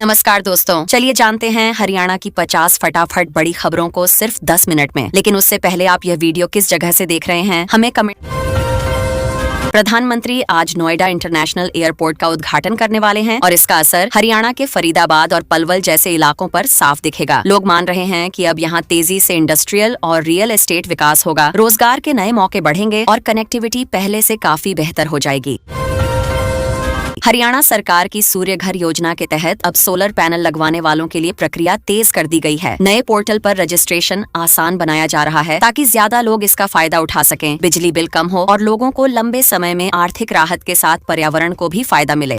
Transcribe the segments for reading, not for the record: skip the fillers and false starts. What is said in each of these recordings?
नमस्कार दोस्तों, चलिए जानते हैं हरियाणा की 50 फटाफट बड़ी खबरों को सिर्फ 10 मिनट में। लेकिन उससे पहले आप यह वीडियो किस जगह से देख रहे हैं हमें कमेंट। प्रधानमंत्री आज नोएडा इंटरनेशनल एयरपोर्ट का उद्घाटन करने वाले हैं और इसका असर हरियाणा के फरीदाबाद और पलवल जैसे इलाकों पर साफ दिखेगा। लोग मान रहे हैं कि अब यहां तेजी से इंडस्ट्रियल और रियल एस्टेट विकास होगा, रोजगार के नए मौके बढ़ेंगे और कनेक्टिविटी पहले से काफी बेहतर हो जाएगी। हरियाणा सरकार की सूर्य घर योजना के तहत अब सोलर पैनल लगवाने वालों के लिए प्रक्रिया तेज कर दी गई है। नए पोर्टल पर रजिस्ट्रेशन आसान बनाया जा रहा है ताकि ज्यादा लोग इसका फायदा उठा सकें, बिजली बिल कम हो और लोगों को लंबे समय में आर्थिक राहत के साथ पर्यावरण को भी फायदा मिले।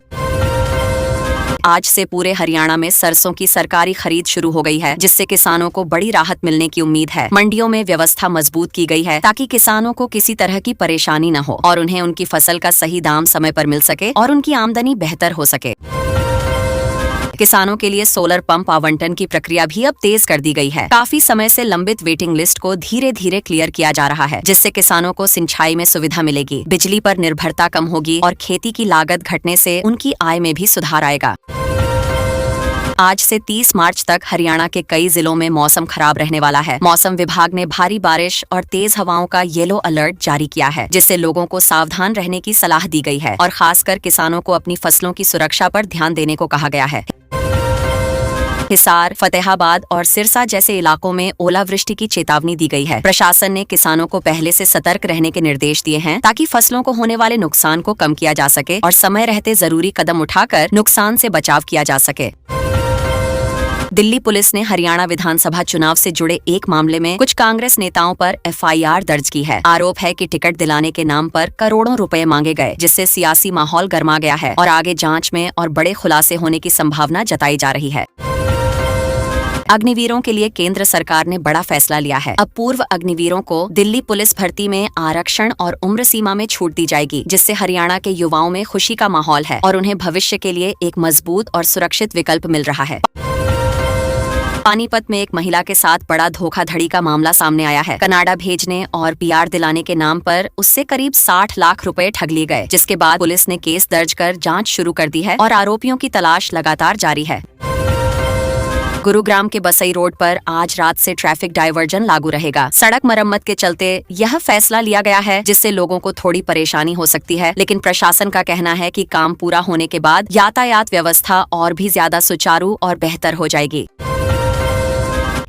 आज से पूरे हरियाणा में सरसों की सरकारी खरीद शुरू हो गई है, जिससे किसानों को बड़ी राहत मिलने की उम्मीद है। मंडियों में व्यवस्था मजबूत की गई है ताकि किसानों को किसी तरह की परेशानी न हो और उन्हें उनकी फसल का सही दाम समय पर मिल सके और उनकी आमदनी बेहतर हो सके। किसानों के लिए सोलर पंप आवंटन की प्रक्रिया भी अब तेज कर दी गई है। काफी समय से लंबित वेटिंग लिस्ट को धीरे धीरे क्लियर किया जा रहा है, जिससे किसानों को सिंचाई में सुविधा मिलेगी, बिजली पर निर्भरता कम होगी और खेती की लागत घटने से उनकी आय में भी सुधार आएगा। आज से 30 मार्च तक हरियाणा के कई जिलों में मौसम खराब रहने वाला है। मौसम विभाग ने भारी बारिश और तेज हवाओं का येलो अलर्ट जारी किया है, जिससे लोगों को सावधान रहने की सलाह दी गई है और खासकर किसानों को अपनी फसलों की सुरक्षा पर ध्यान देने को कहा गया है। हिसार, फतेहाबाद और सिरसा जैसे इलाकों में ओलावृष्टि की चेतावनी दी गई है। प्रशासन ने किसानों को पहले से सतर्क रहने के निर्देश दिए हैं ताकि फसलों को होने वाले नुकसान को कम किया जा सके और समय रहते जरूरी कदम उठाकर नुकसान से बचाव किया जा सके। दिल्ली पुलिस ने हरियाणा विधानसभा चुनाव से जुड़े एक मामले में कुछ कांग्रेस नेताओं पर एफआईआर दर्ज की है। आरोप है कि टिकट दिलाने के नाम पर करोड़ों रुपए मांगे गए, जिससे सियासी माहौल गर्मा गया है और आगे जांच में और बड़े खुलासे होने की संभावना जताई जा रही है। अग्निवीरों के लिए केंद्र सरकार ने बड़ा फैसला लिया है। अब पूर्व अग्निवीरों को दिल्ली पुलिस भर्ती में आरक्षण और उम्र सीमा में छूट दी जाएगी, जिससे हरियाणा के युवाओं में खुशी का माहौल है और उन्हें भविष्य के लिए एक मजबूत और सुरक्षित विकल्प मिल रहा है। पानीपत में एक महिला के साथ बड़ा धोखाधड़ी का मामला सामने आया है। कनाडा भेजने और पीआर दिलाने के नाम पर उससे करीब 60 लाख रुपए ठग लिए गए, जिसके बाद पुलिस ने केस दर्ज कर जांच शुरू कर दी है और आरोपियों की तलाश लगातार जारी है। गुरुग्राम के बसई रोड पर आज रात से ट्रैफिक डायवर्जन लागू रहेगा। सड़क मरम्मत के चलते यह फैसला लिया गया है, जिससे लोगों को थोड़ी परेशानी हो सकती है, लेकिन प्रशासन का कहना है कि काम पूरा होने के बाद यातायात व्यवस्था और भी ज्यादा सुचारू और बेहतर हो जाएगी।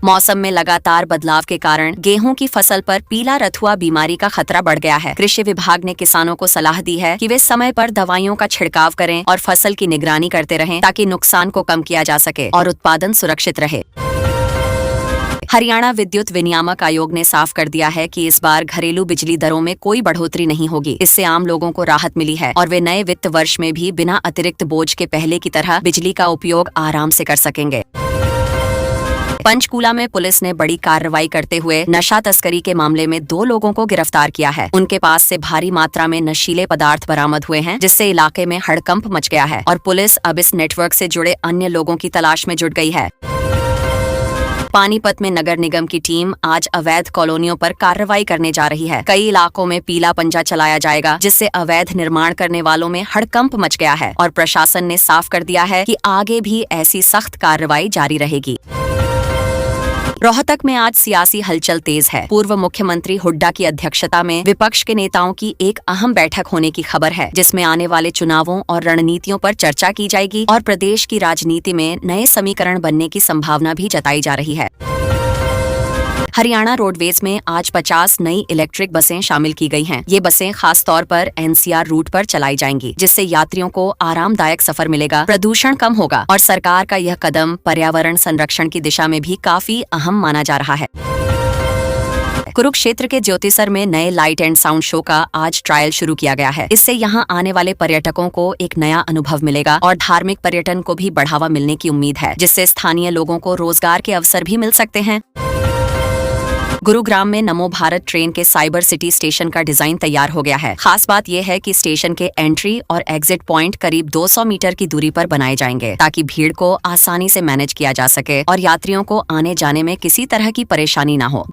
मौसम में लगातार बदलाव के कारण गेहूं की फसल पर पीला रथुआ बीमारी का खतरा बढ़ गया है। कृषि विभाग ने किसानों को सलाह दी है कि वे समय पर दवाइयों का छिड़काव करें और फसल की निगरानी करते रहें ताकि नुकसान को कम किया जा सके और उत्पादन सुरक्षित रहे। हरियाणा विद्युत विनियामक आयोग ने साफ कर दिया है कि इस बार घरेलू बिजली दरों में कोई बढ़ोतरी नहीं होगी। इससे आम लोगों को राहत मिली है और वे नए वित्त वर्ष में भी बिना अतिरिक्त बोझ के पहले की तरह बिजली का उपयोग आराम से कर सकेंगे। पंचकूला में पुलिस ने बड़ी कार्रवाई करते हुए नशा तस्करी के मामले में 2 लोगों को गिरफ्तार किया है। उनके पास से भारी मात्रा में नशीले पदार्थ बरामद हुए हैं, जिससे इलाके में हड़कंप मच गया है और पुलिस अब इस नेटवर्क से जुड़े अन्य लोगों की तलाश में जुट गई है। पानीपत में नगर निगम की टीम आज अवैध कॉलोनियों पर कार्रवाई करने जा रही है। कई इलाकों में पीला पंजा चलाया जाएगा, जिससे अवैध निर्माण करने वालों में हड़कंप मच गया है और प्रशासन ने साफ कर दिया है कि आगे भी ऐसी सख्त कार्रवाई जारी रहेगी। रोहतक में आज सियासी हलचल तेज है। पूर्व मुख्यमंत्री हुड्डा की अध्यक्षता में विपक्ष के नेताओं की एक अहम बैठक होने की खबर है, जिसमें आने वाले चुनावों और रणनीतियों पर चर्चा की जाएगी और प्रदेश की राजनीति में नए समीकरण बनने की संभावना भी जताई जा रही है। हरियाणा रोडवेज में आज 50 नई इलेक्ट्रिक बसें शामिल की गई हैं। ये बसें खास तौर पर एनसीआर रूट पर चलाई जाएंगी, जिससे यात्रियों को आरामदायक सफर मिलेगा, प्रदूषण कम होगा और सरकार का यह कदम पर्यावरण संरक्षण की दिशा में भी काफी अहम माना जा रहा है। कुरुक्षेत्र के ज्योतिसर में नए लाइट एंड साउंड शो का आज ट्रायल शुरू किया गया है। इससे यहाँ आने वाले पर्यटकों को एक नया अनुभव मिलेगा और धार्मिक पर्यटन को भी बढ़ावा मिलने की उम्मीद है, जिससे स्थानीय लोगों को रोजगार के अवसर भी मिल सकते हैं। गुरुग्राम में नमो भारत ट्रेन के साइबर सिटी स्टेशन का डिजाइन तैयार हो गया है। खास बात यह है कि स्टेशन के एंट्री और एग्जिट पॉइंट करीब 200 मीटर की दूरी पर बनाए जाएंगे, ताकि भीड़ को आसानी से मैनेज किया जा सके और यात्रियों को आने जाने में किसी तरह की परेशानी न हो।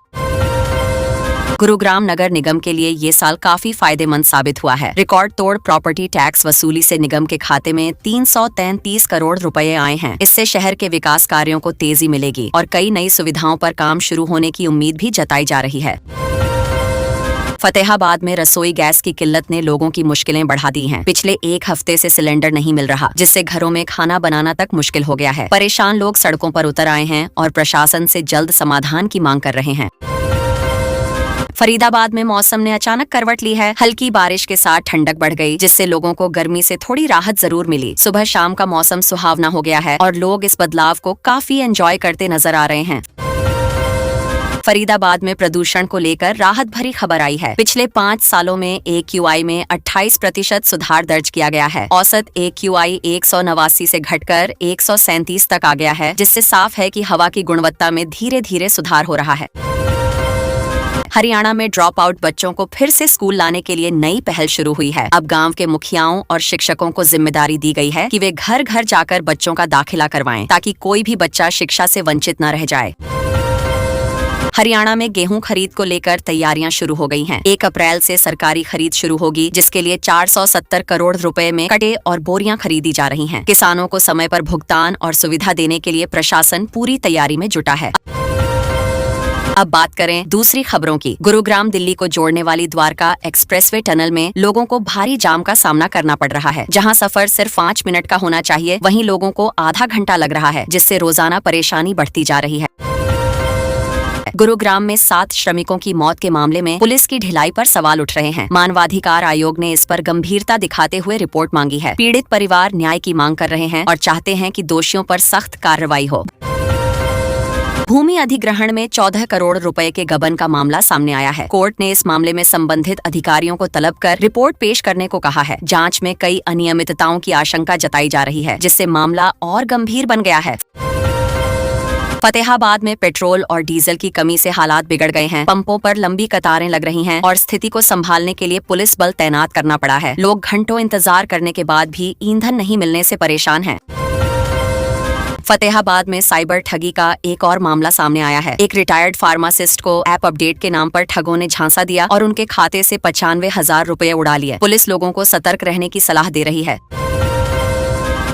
गुरुग्राम नगर निगम के लिए ये साल काफी फायदेमंद साबित हुआ है। रिकॉर्ड तोड़ प्रॉपर्टी टैक्स वसूली से निगम के खाते में 333 करोड़ रुपए आए हैं। इससे शहर के विकास कार्यों को तेजी मिलेगी और कई नई सुविधाओं पर काम शुरू होने की उम्मीद भी जताई जा रही है। फतेहाबाद में रसोई गैस की किल्लत ने लोगों की मुश्किलें बढ़ा दी हैं। पिछले एक हफ्ते से सिलेंडर नहीं मिल रहा, जिससे घरों में खाना बनाना तक मुश्किल हो गया है। परेशान लोग सड़कों पर उतर आए हैं और प्रशासन से जल्द समाधान की मांग कर रहे हैं। फरीदाबाद में मौसम ने अचानक करवट ली है। हल्की बारिश के साथ ठंडक बढ़ गई, जिससे लोगों को गर्मी से थोड़ी राहत जरूर मिली। सुबह शाम का मौसम सुहावना हो गया है और लोग इस बदलाव को काफी एंजॉय करते नजर आ रहे हैं। फरीदाबाद में प्रदूषण को लेकर राहत भरी खबर आई है। पिछले 5 सालों में AQI में 28% सुधार दर्ज किया गया है। औसत AQI 189 से घटकर 137 तक आ गया है, जिससे साफ है कि हवा की गुणवत्ता में धीरे धीरे सुधार हो रहा है। हरियाणा में ड्रॉप आउट बच्चों को फिर से स्कूल लाने के लिए नई पहल शुरू हुई है। अब गांव के मुखियाओं और शिक्षकों को जिम्मेदारी दी गई है कि वे घर घर जाकर बच्चों का दाखिला करवाएं, ताकि कोई भी बच्चा शिक्षा से वंचित न रह जाए। हरियाणा में गेहूं खरीद को लेकर तैयारियां शुरू हो गई हैं। 1 अप्रैल से सरकारी खरीद शुरू होगी, जिसके लिए 470 करोड़ रुपए में कटे और बोरियां खरीदी जा रही हैं। किसानों को समय पर भुगतान और सुविधा देने के लिए प्रशासन पूरी तैयारी में जुटा है। अब बात करें दूसरी खबरों की। गुरुग्राम दिल्ली को जोड़ने वाली द्वारका एक्सप्रेसवे टनल में लोगों को भारी जाम का सामना करना पड़ रहा है। जहां सफर सिर्फ 5 मिनट का होना चाहिए, वहीं लोगों को आधा घंटा लग रहा है, जिससे रोजाना परेशानी बढ़ती जा रही है। गुरुग्राम में 7 श्रमिकों की मौत के मामले में पुलिस की ढिलाई पर सवाल उठ रहे हैं। मानवाधिकार आयोग ने इस पर गंभीरता दिखाते हुए रिपोर्ट मांगी है। पीड़ित परिवार न्याय की मांग कर रहे हैं और चाहते हैं कि दोषियों पर सख्त कार्रवाई हो। भूमि अधिग्रहण में 14 करोड़ रुपए के गबन का मामला सामने आया है। कोर्ट ने इस मामले में संबंधित अधिकारियों को तलब कर रिपोर्ट पेश करने को कहा है। जांच में कई अनियमितताओं की आशंका जताई जा रही है, जिससे मामला और गंभीर बन गया है। फतेहाबाद में पेट्रोल और डीजल की कमी से हालात बिगड़ गए हैं। पंपों पर लंबी कतारें लग रही हैं और स्थिति को संभालने के लिए पुलिस बल तैनात करना पड़ा है। लोग घंटों इंतजार करने के बाद भी ईंधन नहीं मिलने से परेशान हैं। फतेहाबाद में साइबर ठगी का एक और मामला सामने आया है। एक रिटायर्ड फार्मासिस्ट को ऐप अपडेट के नाम पर ठगों ने झांसा दिया और उनके खाते से 95,000 रुपए उड़ा लिए। पुलिस लोगों को सतर्क रहने की सलाह दे रही है।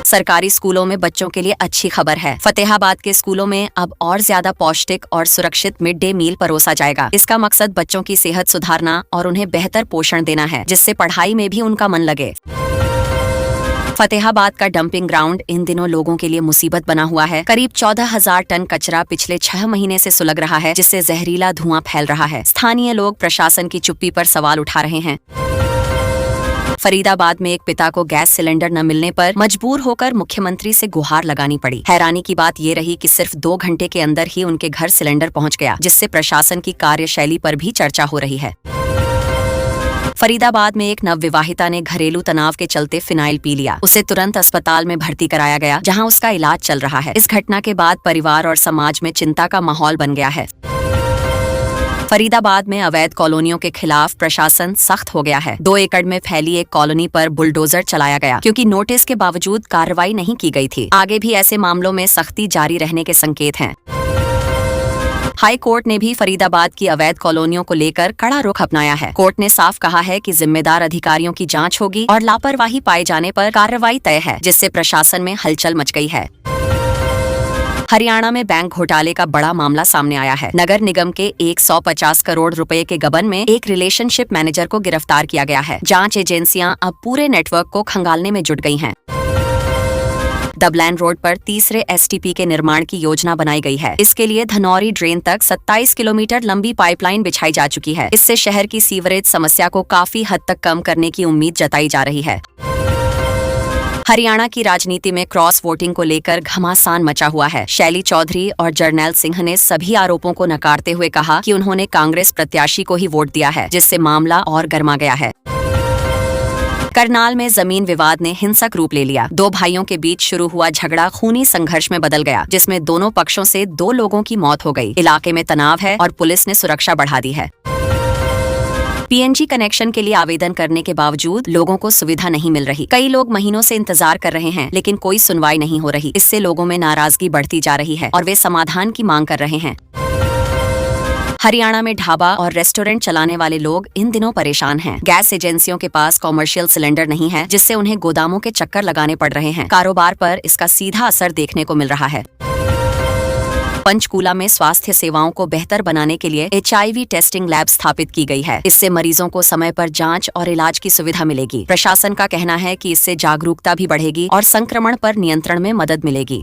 सरकारी स्कूलों में बच्चों के लिए अच्छी खबर है। फतेहाबाद के स्कूलों में अब और ज्यादा पौष्टिक और सुरक्षित मिड डे मील परोसा जाएगा। इसका मकसद बच्चों की सेहत सुधारना और उन्हें बेहतर पोषण देना है, जिससे पढ़ाई में भी उनका मन लगे। फतेहाबाद का डंपिंग ग्राउंड इन दिनों लोगों के लिए मुसीबत बना हुआ है। करीब 14,000 टन कचरा पिछले 6 महीने से सुलग रहा है, जिससे जहरीला धुआं फैल रहा है। स्थानीय लोग प्रशासन की चुप्पी पर सवाल उठा रहे हैं। फरीदाबाद में एक पिता को गैस सिलेंडर न मिलने पर मजबूर होकर मुख्यमंत्री से गुहार लगानी पड़ी। हैरानी की बात ये रही कि सिर्फ 2 घंटे के अंदर ही उनके घर सिलेंडर पहुंच गया, जिससे प्रशासन की कार्यशैली पर भी चर्चा हो रही है। फरीदाबाद में एक नवविवाहिता ने घरेलू तनाव के चलते फिनाइल पी लिया। उसे तुरंत अस्पताल में भर्ती कराया गया, जहां उसका इलाज चल रहा है। इस घटना के बाद परिवार और समाज में चिंता का माहौल बन गया है। फरीदाबाद में अवैध कॉलोनियों के खिलाफ प्रशासन सख्त हो गया है। 2 एकड़ में फैली एक कॉलोनी पर बुलडोजर चलाया गया, क्योंकि नोटिस के बावजूद कार्रवाई नहीं की गई थी। आगे भी ऐसे मामलों में सख्ती जारी रहने के संकेत हैं। हाई कोर्ट ने भी फरीदाबाद की अवैध कॉलोनियों को लेकर कड़ा रुख अपनाया है। कोर्ट ने साफ कहा है कि जिम्मेदार अधिकारियों की जांच होगी और लापरवाही पाए जाने पर कार्रवाई तय है, जिससे प्रशासन में हलचल मच गई है। हरियाणा में बैंक घोटाले का बड़ा मामला सामने आया है। नगर निगम के 150 करोड़ रुपए के गबन में एक रिलेशनशिप मैनेजर को गिरफ्तार किया गया है। जांच एजेंसियां अब पूरे नेटवर्क को खंगालने में जुट गई हैं। डबलैन रोड पर तीसरे STP के निर्माण की योजना बनाई गई है। इसके लिए धनौरी ड्रेन तक 27 किलोमीटर लंबी पाइपलाइन बिछाई जा चुकी है। इससे शहर की सीवरेज समस्या को काफी हद तक कम करने की उम्मीद जताई जा रही है। हरियाणा की राजनीति में क्रॉस वोटिंग को लेकर घमासान मचा हुआ है। शैली चौधरी और जरनैल सिंह ने सभी आरोपों को नकारते हुए कहा कि उन्होंने कांग्रेस प्रत्याशी को ही वोट दिया है, जिससे मामला और गर्मा गया है। करनाल में जमीन विवाद ने हिंसक रूप ले लिया। 2 भाइयों के बीच शुरू हुआ झगड़ा खूनी संघर्ष में बदल गया, जिसमें दोनों पक्षों से 2 लोगों की मौत हो गई। इलाके में तनाव है और पुलिस ने सुरक्षा बढ़ा दी है। PNG कनेक्शन के लिए आवेदन करने के बावजूद लोगों को सुविधा नहीं मिल रही। कई लोग महीनों से इंतजार कर रहे हैं, लेकिन कोई सुनवाई नहीं हो रही। इससे लोगों में नाराजगी बढ़ती जा रही है और वे समाधान की मांग कर रहे हैं। हरियाणा में ढाबा और रेस्टोरेंट चलाने वाले लोग इन दिनों परेशान हैं। गैस एजेंसियों के पास कॉमर्शियल सिलेंडर नहीं है, जिससे उन्हें गोदामों के चक्कर लगाने पड़ रहे हैं। कारोबार पर इसका सीधा असर देखने को मिल रहा है। पंचकूला में स्वास्थ्य सेवाओं को बेहतर बनाने के लिए HIV टेस्टिंग लैब स्थापित की गई है। इससे मरीजों को समय पर जांच और इलाज की सुविधा मिलेगी। प्रशासन का कहना है कि इससे जागरूकता भी बढ़ेगी और संक्रमण पर नियंत्रण में मदद मिलेगी।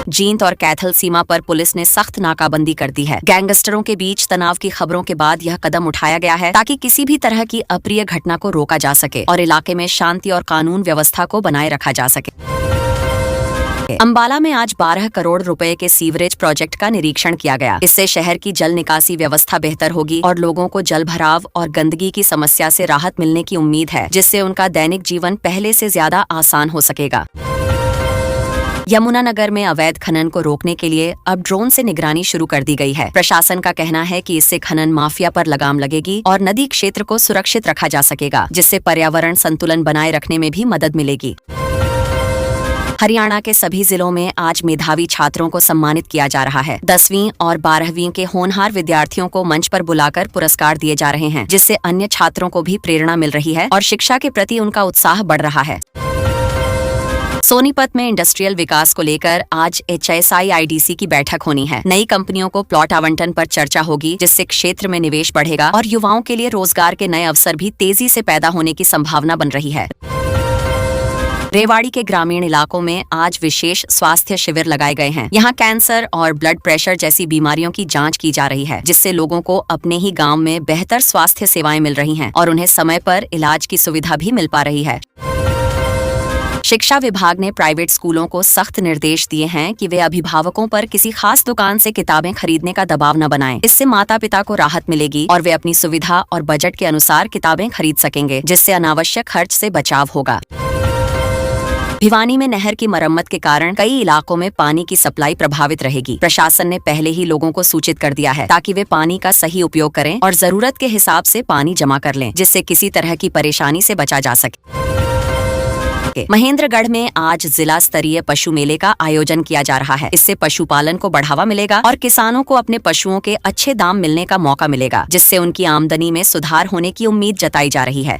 जींद और कैथल सीमा पर पुलिस ने सख्त नाकाबंदी कर दी है। गैंगस्टरों के बीच तनाव की खबरों के बाद यह कदम उठाया गया है ताकि किसी भी तरह की अप्रिय घटना को रोका जा सके और इलाके में शांति और कानून व्यवस्था को बनाए रखा जा सके। अंबाला में आज 12 करोड़ रुपए के सीवरेज प्रोजेक्ट का निरीक्षण किया गया। इससे शहर की जल निकासी व्यवस्था बेहतर होगी और लोगों को जल भराव और गंदगी की समस्या से राहत मिलने की उम्मीद है, जिससे उनका दैनिक जीवन पहले से ज्यादा आसान हो सकेगा। यमुनानगर में अवैध खनन को रोकने के लिए अब ड्रोन से निगरानी शुरू कर दी गई है। प्रशासन का कहना है कि इससे खनन माफिया पर लगाम लगेगी और नदी क्षेत्र को सुरक्षित रखा जा सकेगा, जिससे पर्यावरण संतुलन बनाए रखने में भी मदद मिलेगी। हरियाणा के सभी जिलों में आज मेधावी छात्रों को सम्मानित किया जा रहा है। 10वीं और 12वीं के होनहार विद्यार्थियों को मंच पर बुलाकर पुरस्कार दिए जा रहे हैं, जिससे अन्य छात्रों को भी प्रेरणा मिल रही है और शिक्षा के प्रति उनका उत्साह बढ़ रहा है। सोनीपत में इंडस्ट्रियल विकास को लेकर आज HSIIDC की बैठक होनी है। नई कंपनियों को प्लॉट आवंटन पर चर्चा होगी, जिससे क्षेत्र में निवेश बढ़ेगा और युवाओं के लिए रोजगार के नए अवसर भी तेजी से पैदा होने की संभावना बन रही है। रेवाड़ी के ग्रामीण इलाकों में आज विशेष स्वास्थ्य शिविर लगाए गए हैं। यहाँ कैंसर और ब्लड प्रेशर जैसी बीमारियों की जांच की जा रही है, जिससे लोगों को अपने ही गांव में बेहतर स्वास्थ्य सेवाएं मिल रही हैं और उन्हें समय पर इलाज की सुविधा भी मिल पा रही है। शिक्षा विभाग ने प्राइवेट स्कूलों को सख्त निर्देश दिए हैं कि वे अभिभावकों पर किसी खास दुकान से किताबें खरीदने का दबाव न बनाएं। इससे माता पिता को राहत मिलेगी और वे अपनी सुविधा और बजट के अनुसार किताबें खरीद सकेंगे, जिससे अनावश्यक खर्च से बचाव होगा। भिवानी में नहर की मरम्मत के कारण कई इलाकों में पानी की सप्लाई प्रभावित रहेगी। प्रशासन ने पहले ही लोगों को सूचित कर दिया है ताकि वे पानी का सही उपयोग करें और जरूरत के हिसाब से पानी जमा कर लें, जिससे किसी तरह की परेशानी से बचा जा सके। महेंद्रगढ़ में आज जिला स्तरीय पशु मेले का आयोजन किया जा रहा है। इससे पशुपालन को बढ़ावा मिलेगा और किसानों को अपने पशुओं के अच्छे दाम मिलने का मौका मिलेगा, जिससे उनकी आमदनी में सुधार होने की उम्मीद जताई जा रही है।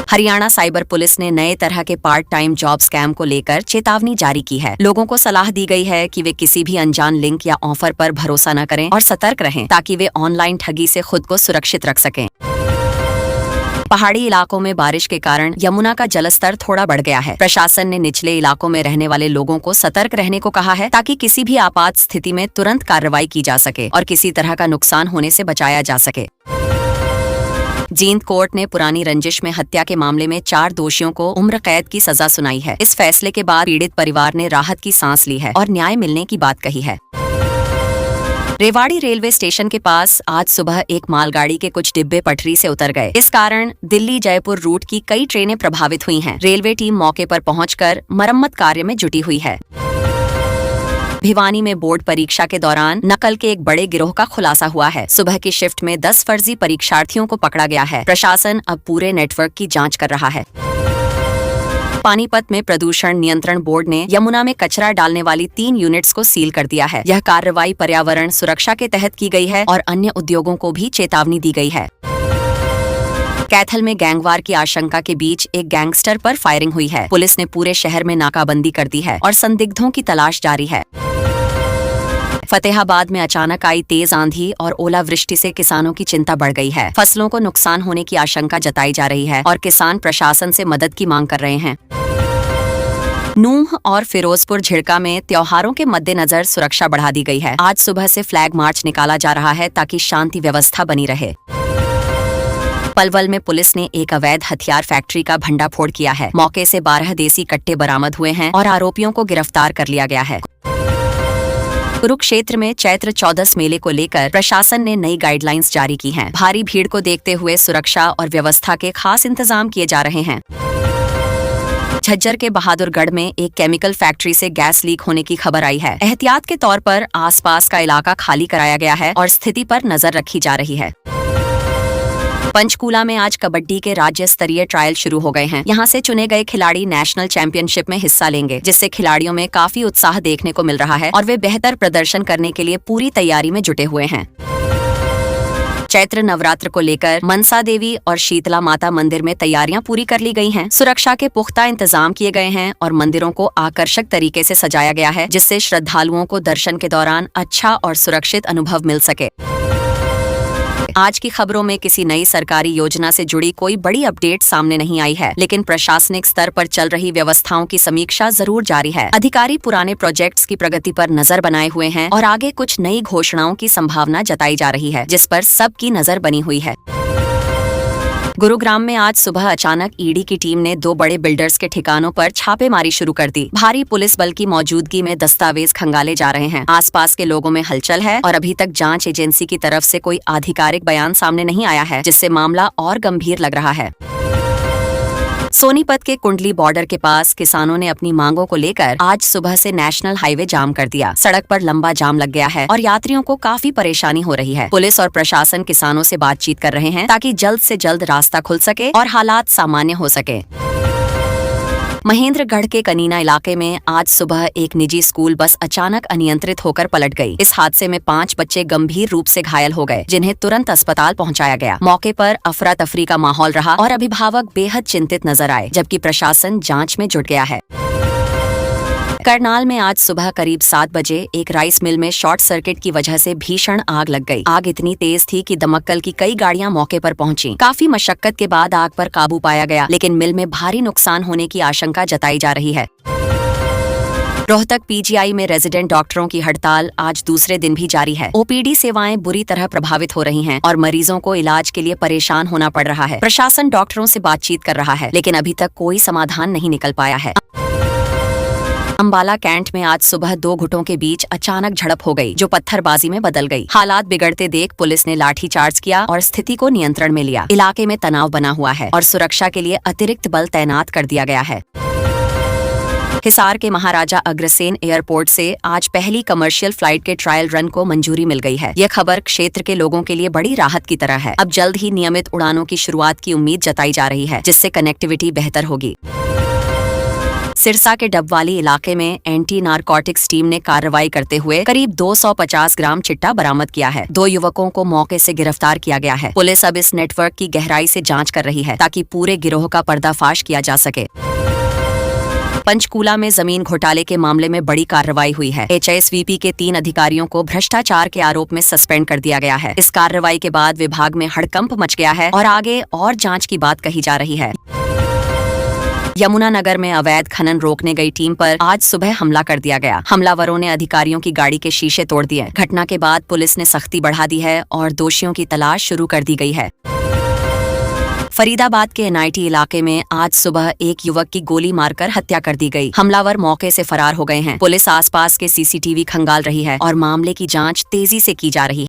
हरियाणा साइबर पुलिस ने नए तरह के पार्ट टाइम जॉब स्कैम को लेकर चेतावनी जारी की है। लोगों को सलाह दी गई है कि वे किसी भी अनजान लिंक या ऑफर पर भरोसा न करें और सतर्क रहें, ताकि वे ऑनलाइन ठगी से खुद को सुरक्षित रख सकें। पहाड़ी इलाकों में बारिश के कारण यमुना का जलस्तर थोड़ा बढ़ गया है। प्रशासन ने निचले इलाकों में रहने वाले लोगों को सतर्क रहने को कहा है, ताकि किसी भी आपात स्थिति में तुरंत कार्रवाई की जा सके और किसी तरह का नुकसान होने से बचाया जा सके। जींद कोर्ट ने पुरानी रंजिश में हत्या के मामले में 4 दोषियों को उम्र कैद की सजा सुनाई है। इस फैसले के बाद पीड़ित परिवार ने राहत की सांस ली है और न्याय मिलने की बात कही है। रेवाड़ी रेलवे स्टेशन के पास आज सुबह एक मालगाड़ी के कुछ डिब्बे पटरी से उतर गए। इस कारण दिल्ली जयपुर रूट की कई ट्रेनें प्रभावित हुई हैं। रेलवे टीम मौके पर पहुंचकर मरम्मत कार्य में जुटी हुई है। भिवानी में बोर्ड परीक्षा के दौरान नकल के एक बड़े गिरोह का खुलासा हुआ है। सुबह की शिफ्ट में 10 फर्जी परीक्षार्थियों को पकड़ा गया है। प्रशासन अब पूरे नेटवर्क की जांच कर रहा है। पानीपत में प्रदूषण नियंत्रण बोर्ड ने यमुना में कचरा डालने वाली 3 यूनिट्स को सील कर दिया है। यह कार्रवाई पर्यावरण सुरक्षा के तहत की गई है और अन्य उद्योगों को भी चेतावनी दी गई है। कैथल में गैंगवार की आशंका के बीच एक गैंगस्टर पर फायरिंग हुई है। पुलिस ने पूरे शहर में नाकाबंदी कर दी है और संदिग्धों की तलाश जारी है। फतेहाबाद में अचानक आई तेज आंधी और ओलावृष्टि से किसानों की चिंता बढ़ गई है। फसलों को नुकसान होने की आशंका जताई जा रही है और किसान प्रशासन से मदद की मांग कर रहे हैं। नूंह और फिरोजपुर झिड़का में त्योहारों के मद्देनजर सुरक्षा बढ़ा दी गई है। आज सुबह से फ्लैग मार्च निकाला जा रहा है ताकि शांति व्यवस्था बनी रहे। पलवल में पुलिस ने एक अवैध हथियार फैक्ट्री का भंडाफोड़ किया है। मौके से 12 देसी कट्टे बरामद हुए हैं और आरोपियों को गिरफ्तार कर लिया गया है। कुरुक्षेत्र में चैत्र 14 मेले को लेकर प्रशासन ने नई गाइडलाइंस जारी की हैं। भारी भीड़ को देखते हुए सुरक्षा और व्यवस्था के खास इंतजाम किए जा रहे हैं। झज्जर के बहादुरगढ़ में एक केमिकल फैक्ट्री से गैस लीक होने की खबर आई है। एहतियात के तौर पर आसपास का इलाका खाली कराया गया है और स्थिति पर नजर रखी जा रही है। पंचकूला में आज कबड्डी के राज्य स्तरीय ट्रायल शुरू हो गए हैं। यहाँ से चुने गए खिलाड़ी नेशनल चैंपियनशिप में हिस्सा लेंगे, जिससे खिलाड़ियों में काफी उत्साह देखने को मिल रहा है और वे बेहतर प्रदर्शन करने के लिए पूरी तैयारी में जुटे हुए हैं। चैत्र नवरात्र को लेकर मनसा देवी और शीतला माता मंदिर में तैयारियां पूरी कर ली गई हैं। सुरक्षा के पुख्ता इंतजाम किए गए हैं और मंदिरों को आकर्षक तरीके से सजाया गया है, जिससे श्रद्धालुओं को दर्शन के दौरान अच्छा और सुरक्षित अनुभव मिल सके। आज की खबरों में किसी नई सरकारी योजना से जुड़ी कोई बड़ी अपडेट सामने नहीं आई है, लेकिन प्रशासनिक स्तर पर चल रही व्यवस्थाओं की समीक्षा जरूर जारी है। अधिकारी पुराने प्रोजेक्ट्स की प्रगति पर नजर बनाए हुए हैं और आगे कुछ नई घोषणाओं की संभावना जताई जा रही है, जिस पर सबकी नजर बनी हुई है। गुरुग्राम में आज सुबह अचानक ईडी की टीम ने 2 बड़े बिल्डर्स के ठिकानों पर छापेमारी शुरू कर दी। भारी पुलिस बल की मौजूदगी में दस्तावेज खंगाले जा रहे हैं। आसपास के लोगों में हलचल है और अभी तक जांच एजेंसी की तरफ से कोई आधिकारिक बयान सामने नहीं आया है, जिससे मामला और गंभीर लग रहा है। सोनीपत के कुंडली बॉर्डर के पास किसानों ने अपनी मांगों को लेकर आज सुबह से नेशनल हाईवे जाम कर दिया। सड़क पर लंबा जाम लग गया है और यात्रियों को काफी परेशानी हो रही है। पुलिस और प्रशासन किसानों से बातचीत कर रहे हैं ताकि जल्द से जल्द रास्ता खुल सके और हालात सामान्य हो सके। महेंद्रगढ़ के कनीना इलाके में आज सुबह एक निजी स्कूल बस अचानक अनियंत्रित होकर पलट गई। इस हादसे में 5 बच्चे गंभीर रूप से घायल हो गए, जिन्हें तुरंत अस्पताल पहुंचाया गया। मौके पर अफरा तफरी का माहौल रहा और अभिभावक बेहद चिंतित नजर आए, जबकि प्रशासन जांच में जुट गया है। करनाल में आज सुबह करीब 7 बजे एक राइस मिल में शॉर्ट सर्किट की वजह से भीषण आग लग गई। आग इतनी तेज थी कि दमकल की कई गाड़ियां मौके पर पहुंची। काफी मशक्कत के बाद आग पर काबू पाया गया, लेकिन मिल में भारी नुकसान होने की आशंका जताई जा रही है। रोहतक पीजीआई में रेजिडेंट डॉक्टरों की हड़ताल आज दूसरे दिन भी जारी है। ओपीडी सेवाएं बुरी तरह प्रभावित हो रही हैं और मरीजों को इलाज के लिए परेशान होना पड़ रहा है। प्रशासन डॉक्टरों से बातचीत कर रहा है, लेकिन अभी तक कोई समाधान नहीं निकल पाया है। अंबाला कैंट में आज सुबह 2 गुटों के बीच अचानक झड़प हो गई, जो पत्थरबाजी में बदल गई। हालात बिगड़ते देख पुलिस ने लाठीचार्ज किया और स्थिति को नियंत्रण में लिया। इलाके में तनाव बना हुआ है और सुरक्षा के लिए अतिरिक्त बल तैनात कर दिया गया है। हिसार के महाराजा अग्रसेन एयरपोर्ट से आज पहली कमर्शियल फ्लाइट के ट्रायल रन को मंजूरी मिल गई है। यह खबर क्षेत्र के लोगों के लिए बड़ी राहत की तरह है। अब जल्द ही नियमित उड़ानों की शुरुआत की उम्मीद जताई जा रही है, जिससे कनेक्टिविटी बेहतर होगी। सिरसा के डबवाली इलाके में एंटी नारकोटिक्स टीम ने कार्रवाई करते हुए करीब 250 ग्राम चिट्टा बरामद किया है। 2 युवकों को मौके से गिरफ्तार किया गया है। पुलिस अब इस नेटवर्क की गहराई से जांच कर रही है, ताकि पूरे गिरोह का पर्दाफाश किया जा सके। पंचकूला में जमीन घोटाले के मामले में बड़ी कार्रवाई हुई है। एचएसवीपी के 3 अधिकारियों को भ्रष्टाचार के आरोप में सस्पेंड कर दिया गया है। इस कार्रवाई के बाद विभाग में हड़कंप मच गया है और आगे और जांच की बात कही जा रही है। यमुनानगर में अवैध खनन रोकने गई टीम पर आज सुबह हमला कर दिया गया। हमलावरों ने अधिकारियों की गाड़ी के शीशे तोड़ दिए। घटना के बाद पुलिस ने सख्ती बढ़ा दी है और दोषियों की तलाश शुरू कर दी गई है। फरीदाबाद के एनआईटी इलाके में आज सुबह एक युवक की गोली मारकर हत्या कर दी गई। हमलावर मौके से फरार हो गए हैं। पुलिस आसपास के सीसीटीवी खंगाल रही है और मामले की जांच तेजी से की जा रही है।